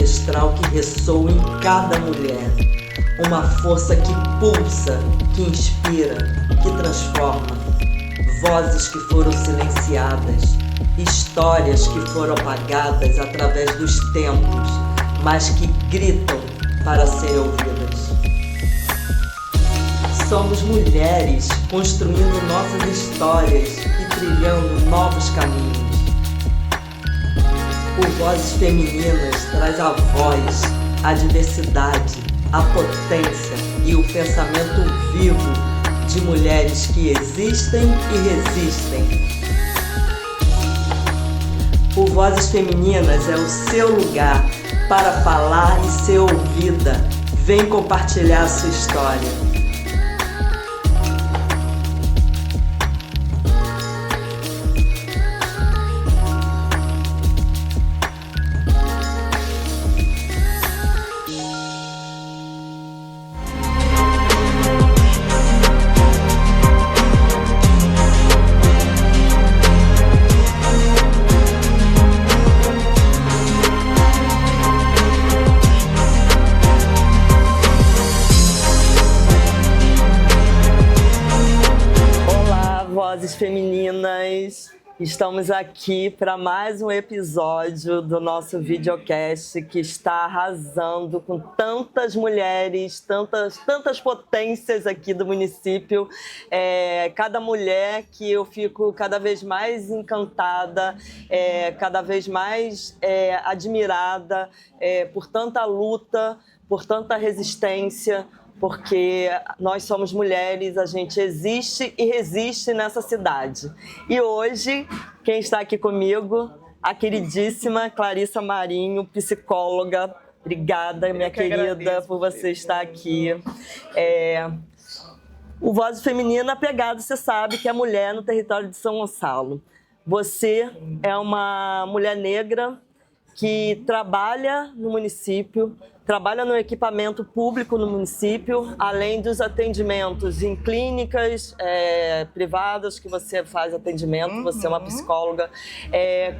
ancestral que ressoa em cada mulher. Uma força que pulsa, que inspira, que transforma. Vozes que foram silenciadas, histórias que foram apagadas através dos tempos, mas que gritam para serem ouvidas. Somos mulheres construindo nossas histórias e trilhando novos caminhos. O Vozes Femininas traz a voz, a diversidade, a potência e o pensamento vivo de mulheres que existem e resistem. O Vozes Femininas é o seu lugar para falar e ser ouvida. Vem compartilhar a sua história. Vozes Femininas, estamos aqui para mais um episódio do nosso videocast que está arrasando com tantas mulheres, tantas potências aqui do município. Cada mulher que eu fico cada vez mais encantada, cada vez mais admirada por tanta luta, por tanta resistência, porque nós somos mulheres, a gente existe e resiste nessa cidade. E hoje, quem está aqui comigo, a queridíssima Clarissa Marinho, psicóloga. Obrigada, minha querida, por você estar aqui. O Voz Feminina pegado, você sabe que é mulher no território de São Gonçalo. Você é uma mulher negra que trabalha no município, trabalha no equipamento público no município, além dos atendimentos em clínicas privadas que você faz atendimento, você é uma psicóloga.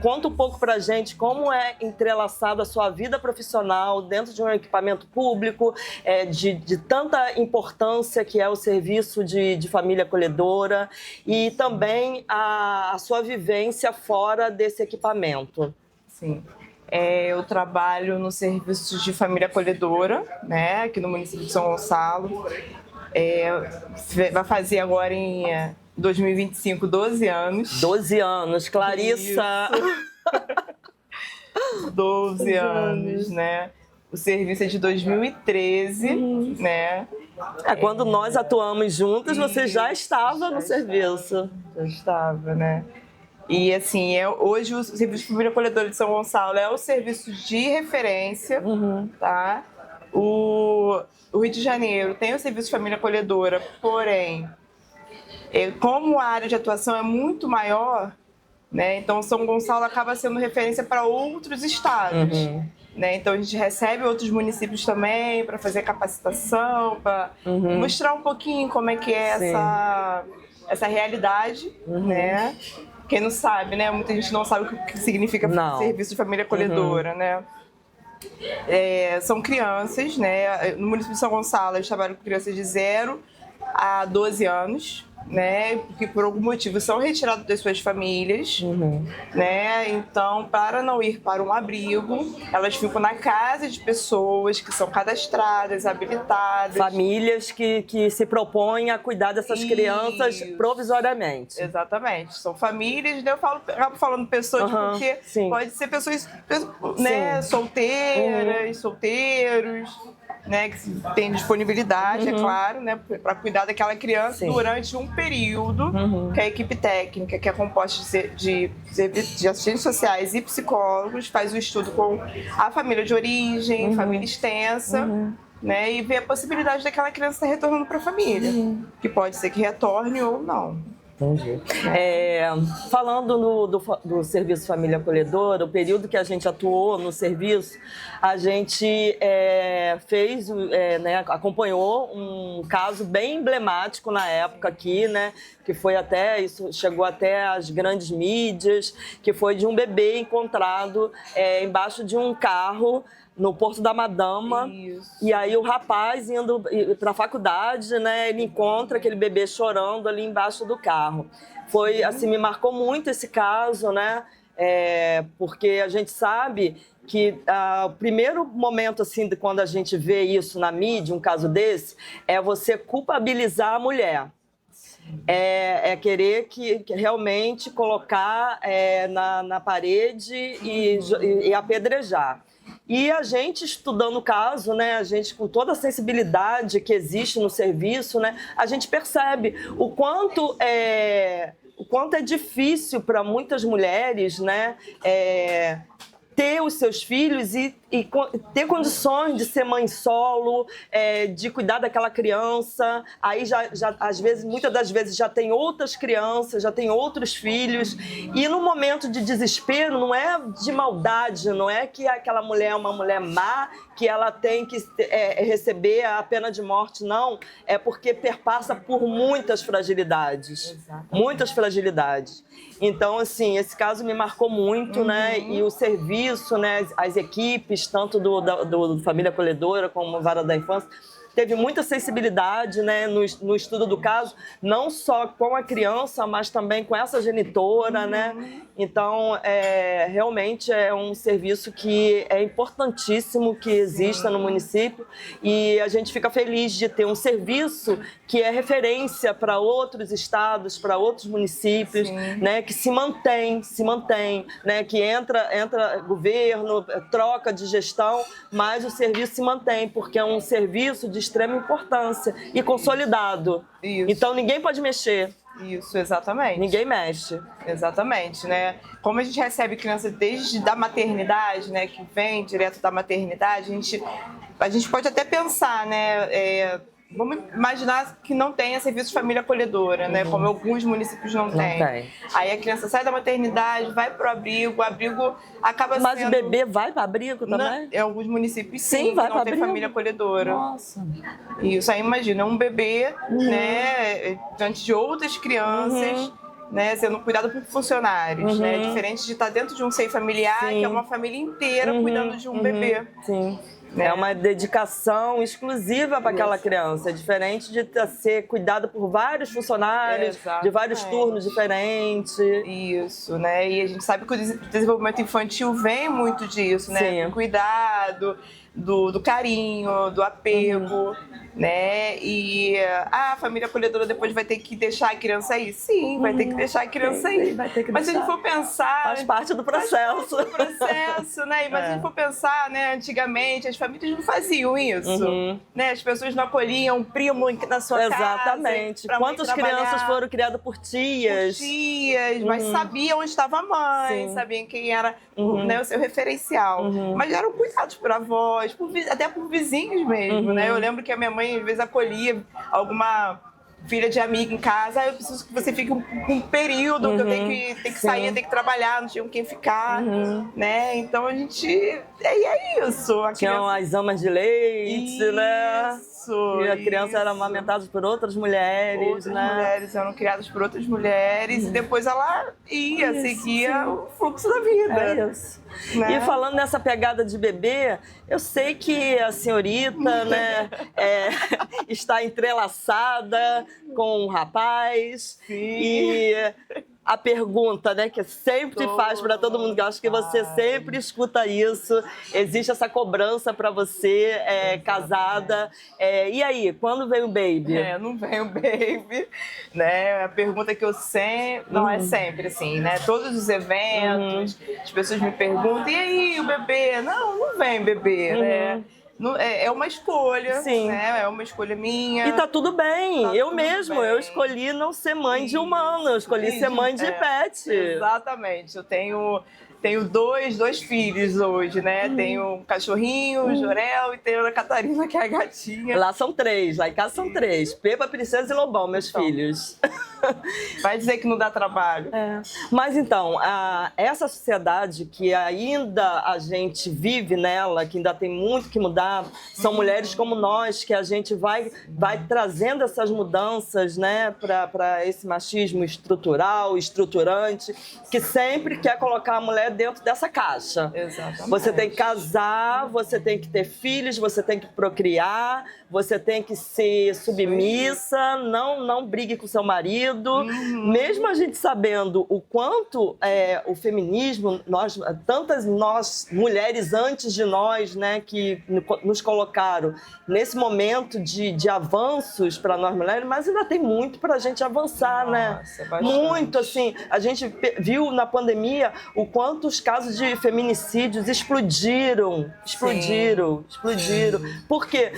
Conta um pouco pra gente como é entrelaçado a sua vida profissional dentro de um equipamento público, de tanta importância que é o serviço de família acolhedora e também a sua vivência fora desse equipamento. Sim. Eu trabalho no serviço de família acolhedora, né, aqui no município de São Gonçalo. Vai fazer agora em 2025 12 anos. 12 anos, Clarissa! 12 anos, né? O serviço é de 2013, né? Quando nós atuamos juntas, você já estava no serviço. Já estava, né? E assim, hoje o Serviço de Família Acolhedora de São Gonçalo é o serviço de referência, tá? O Rio de Janeiro tem o Serviço de Família Acolhedora, porém, como a área de atuação é muito maior, né? Então São Gonçalo acaba sendo referência para outros estados. Né? Então a gente recebe outros municípios também para fazer capacitação, para mostrar um pouquinho como é que é essa realidade, né? Quem não sabe, né? Muita gente não sabe o que significa serviço de família acolhedora, né? São crianças, né? No município de São Gonçalo, eu trabalho com crianças de 0 a 12 anos, né? Que por algum motivo são retirados das suas famílias, né? Então, para não ir para um abrigo, elas ficam na casa de pessoas que são cadastradas, habilitadas. Famílias que se propõem a cuidar dessas crianças provisoriamente. Exatamente. São famílias, né? Acabo falando pessoas porque pode ser pessoas, né? Solteiras, solteiros, né, que tem disponibilidade, é claro, né, para cuidar daquela criança durante um período que a equipe técnica, que é composta de assistentes sociais e psicólogos, faz o estudo com a família de origem, família extensa, né, e vê a possibilidade daquela criança estar retornando para a família, que pode ser que retorne ou não. Entendi. Falando do Serviço Família Acolhedora, o período que a gente atuou no serviço, a gente acompanhou um caso bem emblemático na época aqui, né? Que foi isso chegou até as grandes mídias, que foi de um bebê encontrado embaixo de um carro no Porto da Madama. Isso. E aí o rapaz indo para a faculdade, né, ele encontra aquele bebê chorando ali embaixo do carro. Foi, assim, me marcou muito esse caso, né? Porque a gente sabe que o primeiro momento, assim, de quando a gente vê isso na mídia, um caso desse, é você culpabilizar a mulher. É querer que realmente colocar na parede e apedrejar. E a gente estudando o caso, né, a gente com toda a sensibilidade que existe no serviço, né, a gente percebe o quanto é difícil para muitas mulheres, né, ter os seus filhos e ter condições de ser mãe solo, de cuidar daquela criança. Aí já às vezes, muitas das vezes já tem outras crianças, já tem outros filhos. E no momento de desespero, não é de maldade, não é que aquela mulher é uma mulher má, que ela tem que receber a pena de morte, não. É porque perpassa por muitas fragilidades. Exatamente. Muitas fragilidades. Então, assim, esse caso me marcou muito, né? E o serviço, né? As equipes, tanto do Família Acolhedora como Vara da Infância, teve muita sensibilidade, né, no estudo do caso, não só com a criança, mas também com essa genitora, né? Então, realmente é um serviço que é importantíssimo que exista no município, e a gente fica feliz de ter um serviço que é referência para outros estados, para outros municípios, né, que se mantém, né, que entra governo, troca de gestão, mas o serviço se mantém, porque é um serviço de extrema importância e consolidado. Isso. Então ninguém pode mexer. Isso, exatamente. Ninguém mexe. Exatamente, né? Como a gente recebe criança desde da maternidade, né, que vem direto da maternidade, a gente pode até pensar, né, vamos imaginar que não tenha serviço de família acolhedora, né? Como alguns municípios não têm. Aí a criança sai da maternidade, vai pro abrigo, o abrigo acaba Mas sendo... o bebê vai para abrigo também? Em alguns municípios sim, vai que não tem família acolhedora. Nossa. Isso, aí imagina, um bebê, né, diante de outras crianças, né, sendo cuidado por funcionários, né? Diferente de estar dentro de um seio familiar, que é uma família inteira cuidando de um bebê. Sim. É uma dedicação exclusiva para aquela criança. É diferente de ser cuidada por vários funcionários, de vários turnos diferentes. Isso, né? E a gente sabe que o desenvolvimento infantil vem muito disso, né? Do cuidado, do carinho, do apego, né? E a família acolhedora depois vai ter que deixar a criança aí? Sim, vai ter que deixar a criança aí. Mas se a gente for pensar... Faz parte do processo. Faz parte do processo, né? Mas se a gente for pensar, né? Antigamente, as famílias não faziam isso. Né? As pessoas não acolhiam um primo na sua casa. Exatamente. Quantas crianças foram criadas por tias? Por tias, mas sabiam onde estava a mãe, sabiam quem era né, o seu referencial. Mas eram cuidados por avós, até por vizinhos mesmo, né? Eu lembro que a minha mãe às vezes acolhia alguma filha de amiga em casa. Eu preciso que você fique um período que eu tenho que sair, tenho que trabalhar, não tinha com quem ficar, né? Então a gente... é isso. Tinham as amas de leite, né? E a criança era amamentada por outras mulheres, né? Outras mulheres eram criadas por outras mulheres e depois ela seguia o fluxo da vida. É isso. Né? E falando nessa pegada de bebê, eu sei que a senhorita, né, está entrelaçada com um rapaz. E a pergunta, né, que sempre faz para todo mundo, que eu acho que você sempre escuta isso, existe essa cobrança para você, casada, e aí, quando vem o baby? Não vem o baby, né, a pergunta que eu sempre, não é sempre assim, né, todos os eventos, as pessoas me perguntam, e aí, o bebê? Não vem bebê, né. É uma escolha, né? É uma escolha minha. E tá tudo bem. Eu escolhi não ser mãe de humano, eu escolhi ser mãe de pet. Exatamente. Eu tenho dois filhos hoje, né? Tenho um cachorrinho, o Jorel, e tenho a Catarina, que é a gatinha. Lá são 3, lá em casa são 3. Pepa, Princesa e Lobão, meus filhos. Vai dizer que não dá trabalho. Mas então, essa sociedade que ainda a gente vive nela, que ainda tem muito que mudar, tá? São mulheres como nós que a gente vai trazendo essas mudanças, né, para esse machismo estrutural, estruturante, que sempre quer colocar a mulher dentro dessa caixa. Exatamente. Você tem que casar, você tem que ter filhos, você tem que procriar, você tem que ser submissa, não brigue com seu marido. Mesmo a gente sabendo o quanto o feminismo, tantas nós, mulheres antes de nós, né, que nos colocaram nesse momento de avanços para nós mulheres, mas ainda tem muito para a gente avançar, né? Bastante. Muito, assim, a gente viu na pandemia o quanto os casos de feminicídios explodiram. Porque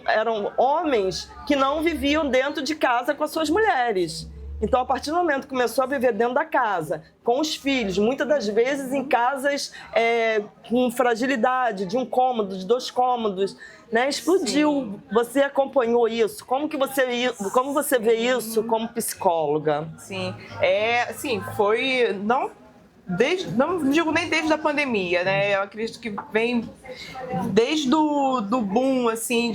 eram homens que não viviam dentro de casa com as suas mulheres. Então, a partir do momento que começou a viver dentro da casa, com os filhos, muitas das vezes em casas com fragilidade, de um cômodo, de 2 cômodos, né? Explodiu. Sim. Você acompanhou isso? Como você vê isso como psicóloga? Sim, foi... Não digo nem desde a pandemia, né? Eu acredito que vem desde do boom, assim,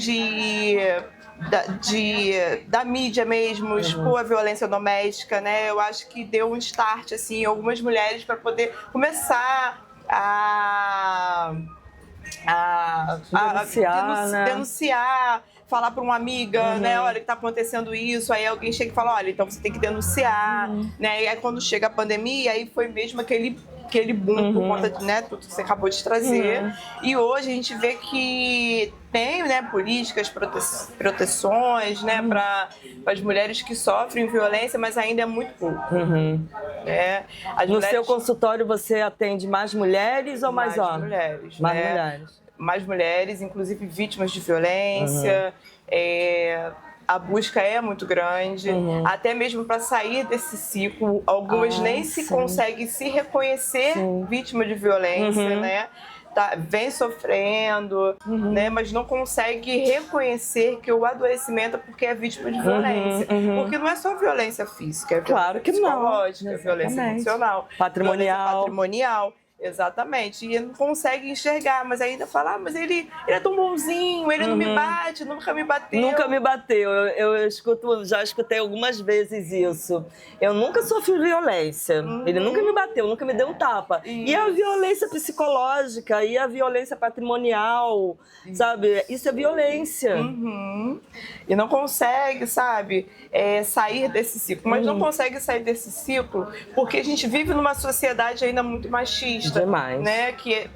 da mídia mesmo, expor a violência doméstica, né? Eu acho que deu um start, assim, em algumas mulheres para poder começar a denunciar, falar para uma amiga, né? Olha, que tá acontecendo isso. Aí alguém chega e fala, olha, então você tem que denunciar, né? E aí quando chega a pandemia, aí foi mesmo aquele boom por conta de, né, tudo que você acabou de trazer. E hoje a gente vê que tem, né, políticas, proteções, né, para as mulheres que sofrem violência, mas ainda é muito pouco. No seu consultório você atende mais mulheres ou mais homens? Mulheres, mais né? mulheres. Mais mulheres, inclusive vítimas de violência. A busca é muito grande, até mesmo para sair desse ciclo. Algumas nem se conseguem se reconhecer vítima de violência, né? Vem sofrendo, né? Mas não consegue reconhecer que o adoecimento é porque é vítima de violência. Porque não é só violência física, é violência psicológica, é violência emocional, patrimonial. Exatamente, e não consegue enxergar, mas ainda fala, mas ele é tão bonzinho, ele não me bate, nunca me bateu. Nunca me bateu, já escutei algumas vezes isso. Eu nunca sofri violência, ele nunca me bateu, nunca me deu um tapa. Isso. E a violência psicológica, e a violência patrimonial, sabe? Isso é violência. E não consegue, sabe, sair desse ciclo, mas não consegue sair desse ciclo porque a gente vive numa sociedade ainda muito machista. Demais. Né? Que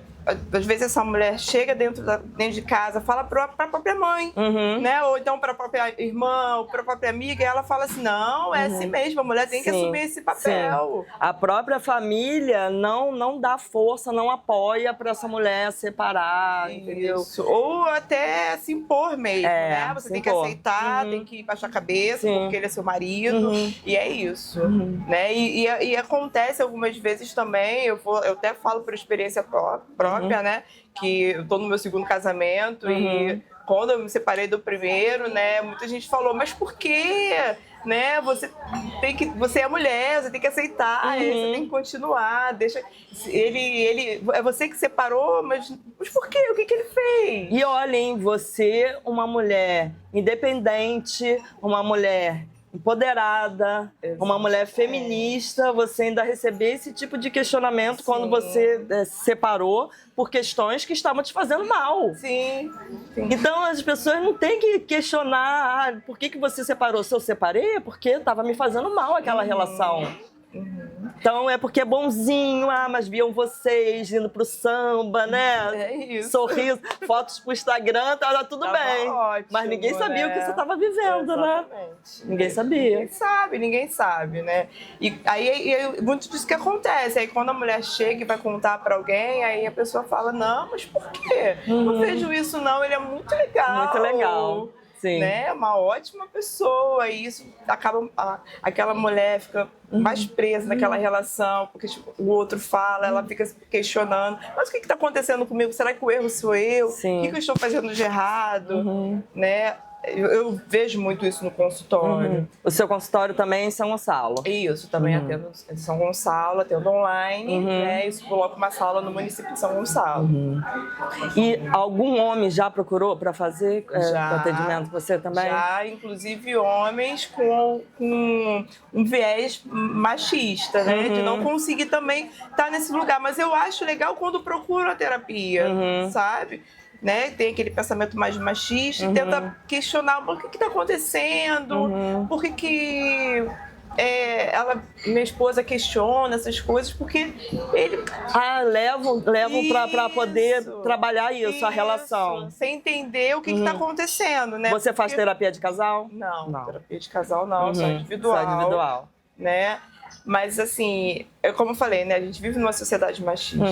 às vezes essa mulher chega dentro de casa, fala para a própria mãe, né? Ou então para a própria irmã, ou para a própria amiga, e ela fala assim, não, é assim mesmo, a mulher tem que assumir esse papel. Sim. A própria família não dá força, não apoia para essa mulher separar, entendeu? Ou até se impor mesmo, né? Você tem que aceitar, tem que baixar a cabeça, porque ele é seu marido, e é isso. Né? E acontece algumas vezes também, eu até falo por experiência própria, né? Que eu tô no meu 2º casamento e quando eu me separei do primeiro, né? Muita gente falou, mas por quê? Né? Você é mulher, você tem que aceitar, você tem que continuar, deixa ele é você que separou, mas por quê? O que ele fez? E olhem, você, uma mulher independente, uma mulher empoderada, uma mulher feminista, você ainda receber esse tipo de questionamento quando você se separou por questões que estavam te fazendo mal. Sim. Então as pessoas não têm que questionar por que você separou. Se eu separei é porque estava me fazendo mal aquela relação. Então é porque é bonzinho, mas viam vocês indo pro samba, né? É isso. Sorriso, fotos pro Instagram, tava tudo bem. Ótimo, mas ninguém sabia o que você tava vivendo, exatamente, né? Ninguém sabia. Ninguém sabe, né? E aí muito disso que acontece. Aí quando a mulher chega e vai contar pra alguém, aí a pessoa fala, não, mas por quê? Não vejo isso não, ele é muito legal. Muito legal. Sim. Né? Uma ótima pessoa, e isso acaba, aquela mulher fica mais presa naquela relação, porque tipo, o outro fala, ela fica se questionando, mas o que está acontecendo comigo? Será que o erro sou eu? Sim. O que eu estou fazendo de errado? Né? eu vejo muito isso no consultório. O seu consultório também é em São Gonçalo? Isso, também atendo em São Gonçalo, atendo online, né? Isso, coloco uma sala no município de São Gonçalo. E algum homem já procurou para fazer atendimento com você também? Já, inclusive homens com um viés machista, né? De não conseguir também estar nesse lugar. Mas eu acho legal quando procuram a terapia, sabe? Né? Tem aquele pensamento mais machista e tenta questionar o que está acontecendo, por que minha esposa questiona essas coisas, porque ele... levam para poder trabalhar isso, a relação. Sem entender o que está acontecendo, né? Você faz terapia de casal? Não, terapia de casal não, só individual. Só individual. Né? Mas assim, como eu falei, né? A gente vive numa sociedade machista.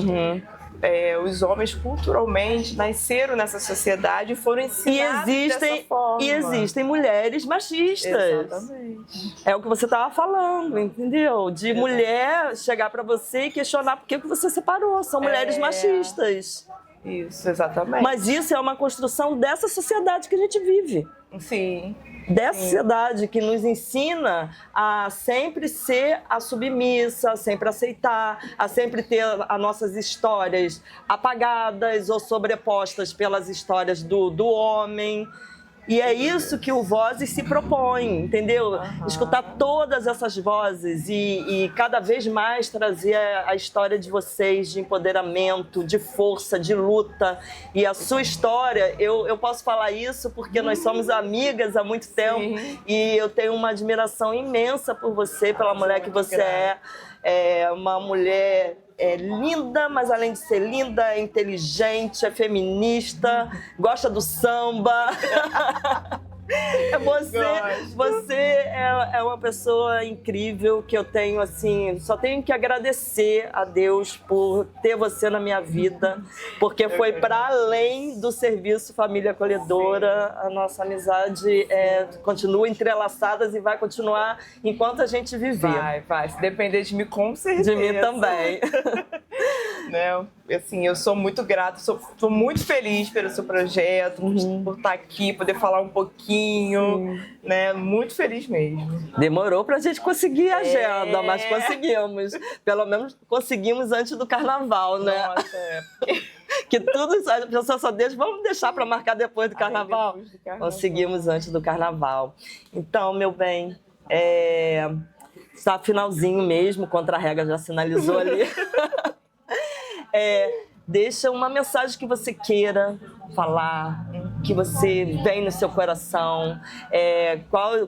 Os homens culturalmente nasceram nessa sociedade e foram ensinados dessa forma. E existem mulheres machistas. Exatamente. É o que você estava falando, entendeu? De mulher chegar para você e questionar por que você separou. São mulheres machistas. Isso, exatamente. Mas isso é uma construção dessa sociedade que a gente vive. Sim. Dessa sociedade que nos ensina a sempre ser a submissa, a sempre aceitar, a sempre ter as nossas histórias apagadas ou sobrepostas pelas histórias do homem. E é isso que o Vozes se propõe, entendeu? Escutar todas essas vozes e cada vez mais trazer a história de vocês, de empoderamento, de força, de luta. E a sua história, eu posso falar isso porque nós somos amigas há muito tempo. E eu tenho uma admiração imensa por você, pela mulher que você é. É uma mulher linda, mas além de ser linda, é inteligente, é gosta do samba. Você é uma pessoa incrível que eu tenho, assim, só tenho que agradecer a Deus por ter você na minha vida, porque foi para além do serviço Família Acolhedora. A nossa amizade continua entrelaçadas e vai continuar enquanto a gente viver. Vai. Se depender de mim, com certeza. De mim também. Né? Assim, eu sou muito grata, sou muito feliz pelo seu projeto, por estar aqui, poder falar um pouquinho, né? Muito feliz mesmo. Demorou pra gente conseguir a agenda, mas conseguimos. Pelo menos conseguimos antes do carnaval, né? Nossa, Que tudo, a pessoa só deixa, vamos deixar para marcar depois do carnaval? Depois do carnaval. Conseguimos antes do carnaval. Então, meu bem, está finalzinho mesmo, contra-regra já sinalizou ali. Deixa uma mensagem que você queira falar, que você vem no seu coração,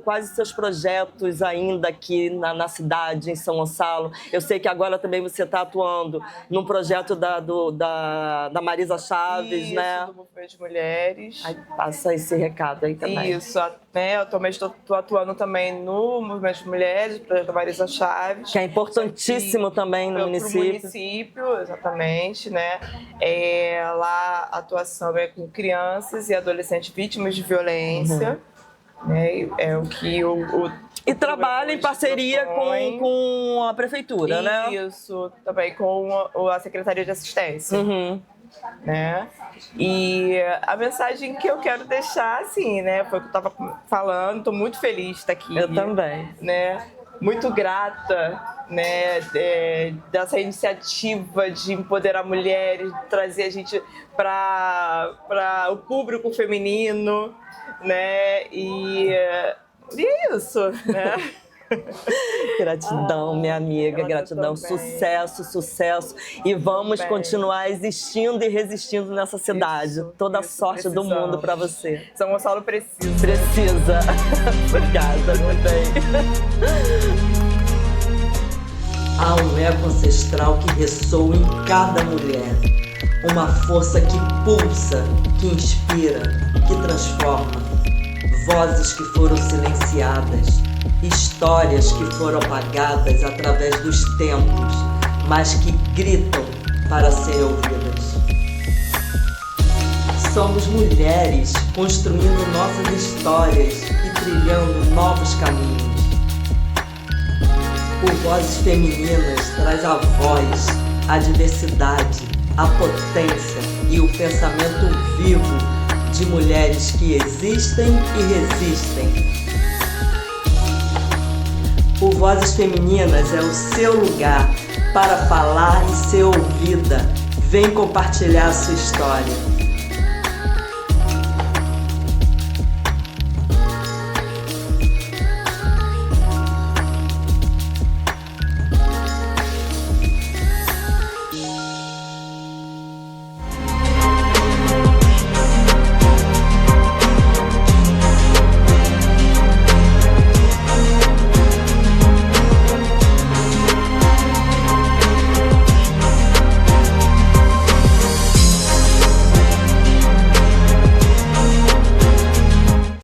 quais os seus projetos ainda aqui na cidade, em São Gonçalo. Eu sei que agora também você está atuando num projeto da Marisa Chaves, isso, né? Do Movimento de Mulheres. Aí passa esse recado aí também. Isso, né? Eu também estou atuando também no Movimento de Mulheres, projeto da Marisa Chaves. Que é importantíssimo também no município. Pro município, exatamente, né? Lá a atuação é com crianças e adolescentes vítimas de violência. Né? É o que e trabalha em parceria com a prefeitura, né? Isso, também com a Secretaria de Assistência. Né? E a mensagem que eu quero deixar, assim, né? Foi o que eu estava falando, estou muito feliz de estar aqui. Eu também. Né? Muito grata, né, dessa iniciativa de empoderar mulheres, de trazer a gente para o público feminino, né? E isso, né? Gratidão, minha amiga, gratidão, sucesso. E vamos continuar existindo e resistindo nessa cidade. Toda a sorte do mundo para você. São Gonçalo precisa. Obrigada, meu bem. Há um eco ancestral que ressoa em cada mulher. Uma força que pulsa, que inspira, que transforma. Vozes que foram silenciadas. Histórias que foram apagadas através dos tempos, mas que gritam para serem ouvidas. Somos mulheres construindo nossas histórias e trilhando novos caminhos. O Vozes Femininas traz a voz, a diversidade, a potência e o pensamento vivo de mulheres que existem e resistem. O Vozes Femininas é o seu lugar para falar e ser ouvida. Vem compartilhar a sua história.